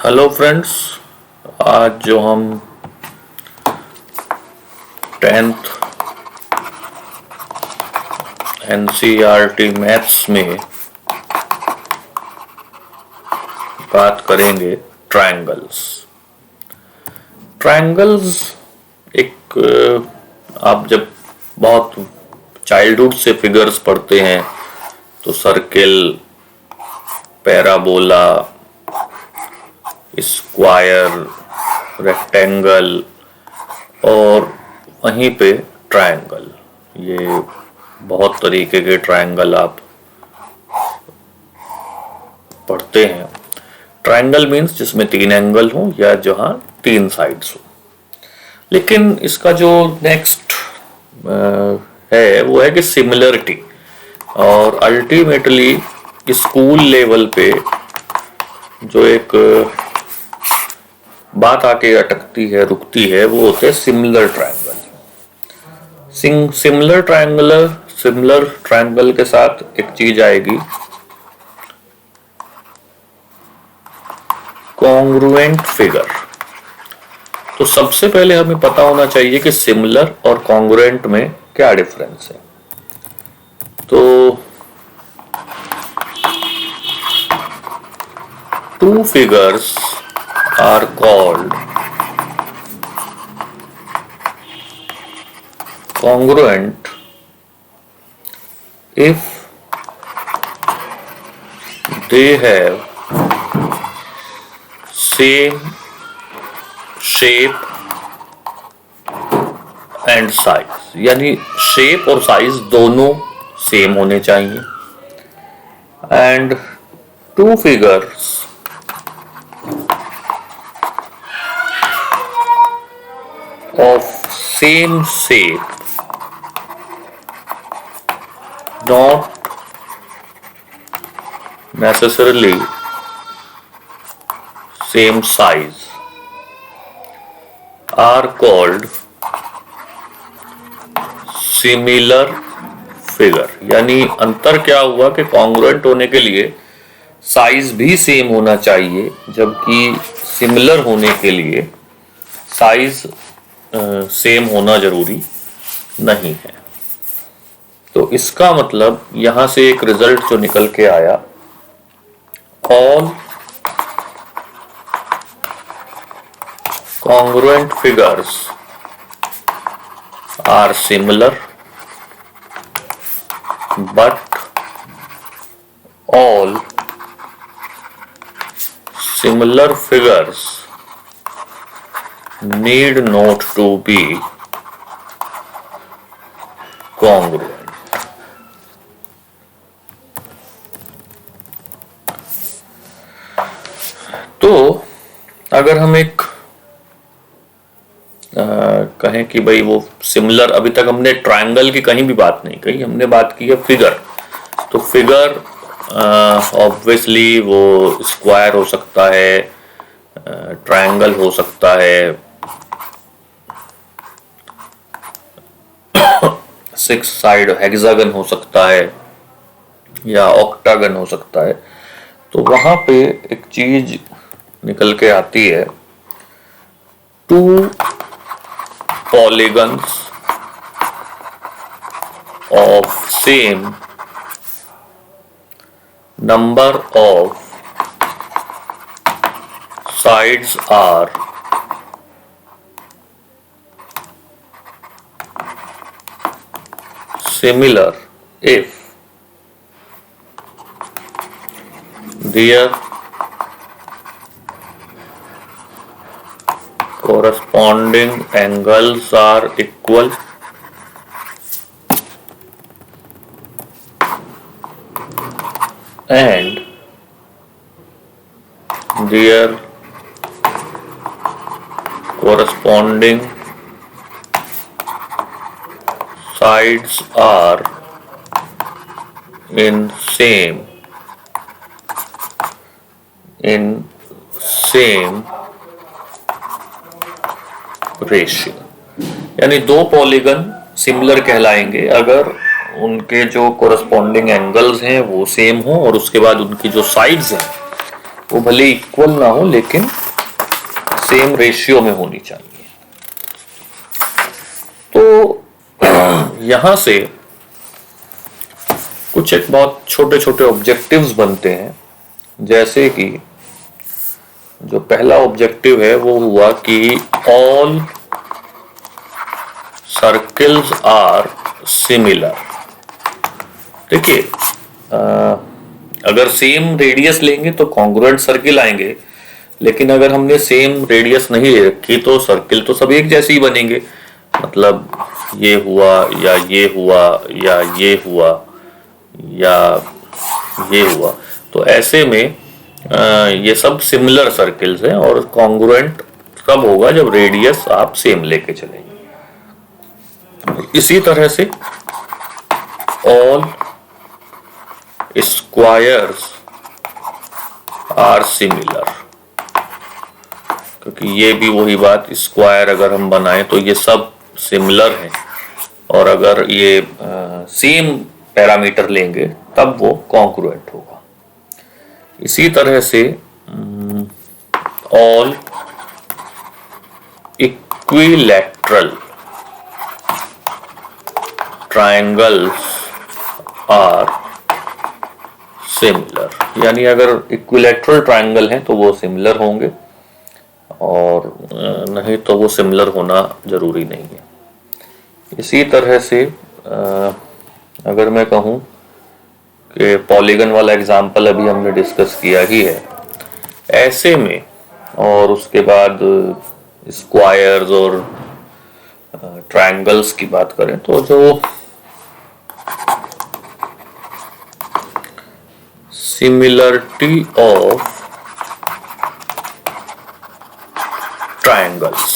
Hello friends. आज जो हम 10th एनसीईआरटी मैथ्स में बात करेंगे ट्रायंगल्स। ट्रायंगल्स एक आप जब बहुत चाइल्डहुड से फिगर्स पढ़ते हैं तो सर्किल, पैराबोला, स्क्वायर, रेक्टेंगल और वहीं पे ट्रायंगल, ये बहुत तरीके के ट्रायंगल आप पढ़ते हैं। ट्रायंगल मीन्स जिसमें 3 एंगल हो या जहां 3 साइड्स हो। लेकिन इसका जो नेक्स्ट है वो है कि सिमिलरिटी, और अल्टीमेटली स्कूल लेवल पे जो एक बात आके अटकती है, रुकती है, वो होते हैं सिमिलर ट्रायंगल। सिमिलर ट्रायंगल के साथ एक चीज आएगी कॉन्ग्रुएंट फिगर। तो सबसे पहले हमें पता होना चाहिए कि सिमिलर और कॉन्ग्रुएंट में क्या डिफरेंस है। तो two figures are called congruent if they have same shape and size, यानी शेप और साइज दोनों सेम होने चाहिए। And two figures of same shape, not necessarily same size, are called similar figure। यानी अंतर क्या हुआ कि कॉन्ग्रुएंट होने के लिए साइज भी सेम होना चाहिए, जबकि सिमिलर होने के लिए साइज सेम होना जरूरी नहीं है। तो इसका मतलब यहां से एक रिजल्ट जो निकल के आया, all congruent figures are similar but all similar figures need not to be congruent। तो अगर हम एक कहें कि भाई वो सिमिलर, अभी तक हमने ट्रायंगल की कहीं भी बात नहीं कही, हमने बात की है फिगर। तो फिगर ऑब्वियसली वो स्क्वायर हो सकता है, ट्रायंगल हो सकता है, 6 साइड हेक्सागन हो सकता है या ऑक्टागन हो सकता है। तो वहां पे एक चीज निकल के आती है, 2 polygons of same number of sides are similar if their corresponding angles are equal and their corresponding sides are in same ratio. यानी 2 पॉलीगन सिमिलर कहलाएंगे अगर उनके जो कोरस्पॉन्डिंग एंगल्स हैं वो सेम हो और उसके बाद उनकी जो साइड्स हैं वो भले इक्वल ना हो लेकिन सेम रेशियो में होनी चाहिए। तो यहां से कुछ एक बहुत छोटे छोटे ऑब्जेक्टिव्स बनते हैं, जैसे कि जो पहला ऑब्जेक्टिव है वो हुआ कि ऑल सर्कल्स आर सिमिलर। देखिए, अगर सेम रेडियस लेंगे तो कॉन्ग्रुएंट सर्किल आएंगे, लेकिन अगर हमने सेम रेडियस नहीं ले रखी तो सर्किल तो सब एक जैसे ही बनेंगे। मतलब ये हुआ या ये हुआ या ये हुआ या ये हुआ, तो ऐसे में ये सब सिमिलर सर्किल्स हैं और कॉन्ग्रुएंट तब होगा जब रेडियस आप सेम लेके चलेंगे। इसी तरह से ऑल स्क्वायर्स आर सिमिलर, क्योंकि ये भी वही बात, स्क्वायर अगर हम बनाएं तो ये सब सिमिलर हैं, और अगर ये सेम पैरामीटर लेंगे तब वो कॉन्ग्रुएंट होगा। इसी तरह से all equilateral triangles are similar, यानी अगर इक्विलैटरल ट्रायंगल हैं तो वो सिमिलर होंगे, और नहीं तो वो सिमिलर होना जरूरी नहीं है। इसी तरह से अगर मैं कहूँ कि पॉलीगन वाला एग्जांपल अभी हमने डिस्कस किया ही है, ऐसे में और उसके बाद स्क्वायर्स और ट्रायंगल्स की बात करें तो जो similarity of triangles,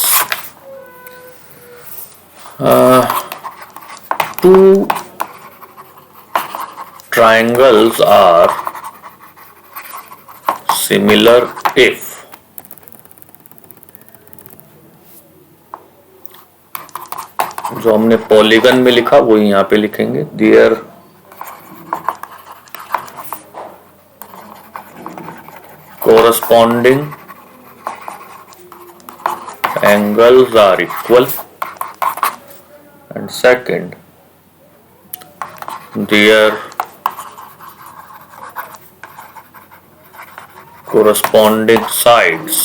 two triangles are similar if जो हमने पॉलीगन में लिखा वो यहाँ पे लिखेंगे, their corresponding angles are equal, and second, their corresponding sides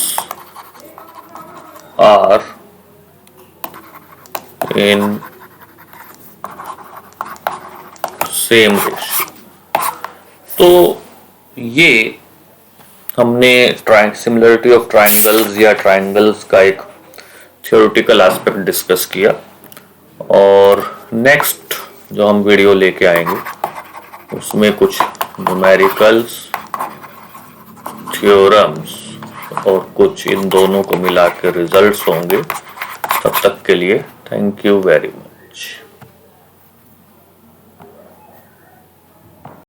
are in same ratio। तो ये हमने सिमिलरिटी ऑफ ट्रायंगल्स या ट्रायंगल्स का एक थ्योरेटिकल एस्पेक्ट डिस्कस किया, और नेक्स्ट जो हम वीडियो लेके आएंगे उसमें कुछ न्यूमेरिकल्स, थ्योरम्स और कुछ इन दोनों को मिला के रिजल्ट्स होंगे। तब तक के लिए थैंक यू वेरी मच।